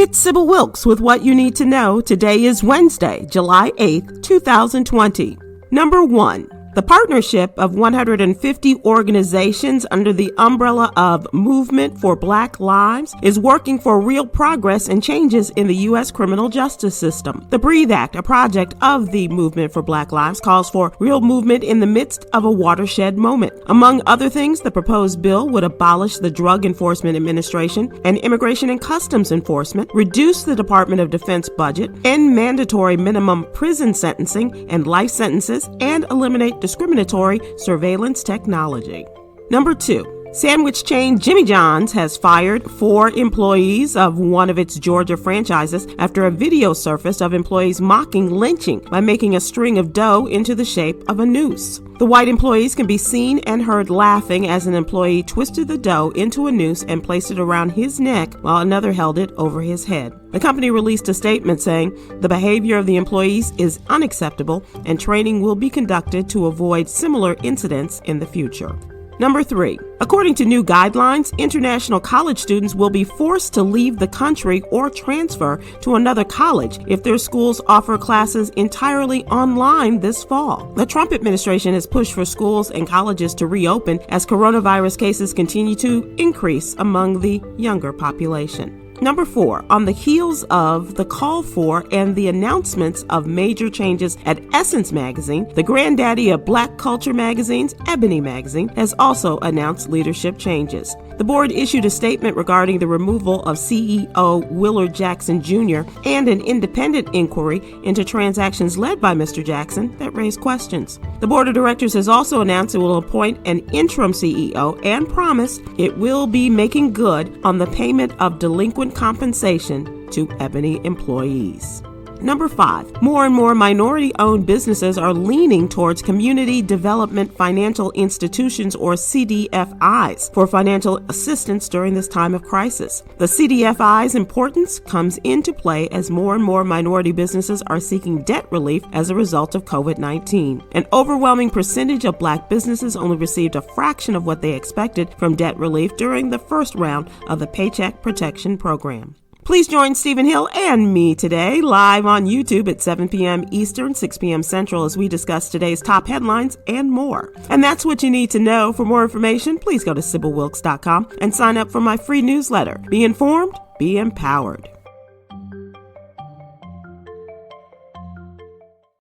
It's Sybil Wilkes with what you need to know. Today is Wednesday, July 8th, 2020. Number 1. The partnership of 150 organizations under the umbrella of Movement for Black Lives is working for real progress and changes in the U.S. criminal justice system. The BREATHE Act, a project of the Movement for Black Lives, calls for real movement in the midst of a watershed moment. Among other things, the proposed bill would abolish the Drug Enforcement Administration and Immigration and Customs Enforcement, reduce the Department of Defense budget, end mandatory minimum prison sentencing and life sentences, and eliminate discriminatory surveillance technology. Number 2. Sandwich chain Jimmy John's has fired 4 employees of one of its Georgia franchises after a video surfaced of employees mocking lynching by making a string of dough into the shape of a noose. The white employees can be seen and heard laughing as an employee twisted the dough into a noose and placed it around his neck while another held it over his head. The company released a statement saying the behavior of the employees is unacceptable and training will be conducted to avoid similar incidents in the future. Number 3. According to new guidelines, international college students will be forced to leave the country or transfer to another college if their schools offer classes entirely online this fall. The Trump administration has pushed for schools and colleges to reopen as coronavirus cases continue to increase among the younger population. Number 4, on the heels of the call for and the announcements of major changes at Essence magazine, the granddaddy of black culture magazines, EBONY magazine, has also announced leadership changes. The board issued a statement regarding the removal of CEO Willard Jackson Jr. and an independent inquiry into transactions led by Mr. Jackson that raised questions. The board of directors has also announced it will appoint an interim CEO and promised it will be making good on the payment of delinquent compensation to EBONY employees. Number 5, more and more minority-owned businesses are leaning towards community development financial institutions, or CDFIs, for financial assistance during this time of crisis. The CDFI's importance comes into play as more and more minority businesses are seeking debt relief as a result of COVID-19. An overwhelming percentage of black businesses only received a fraction of what they expected from debt relief during the first round of the Paycheck Protection Program. Please join Stephen Hill and me today live on YouTube at 7 p.m. Eastern, 6 p.m. Central as we discuss today's top headlines and more. And that's what you need to know. For more information, please go to SybilWilkes.com and sign up for my free newsletter. Be informed, be empowered.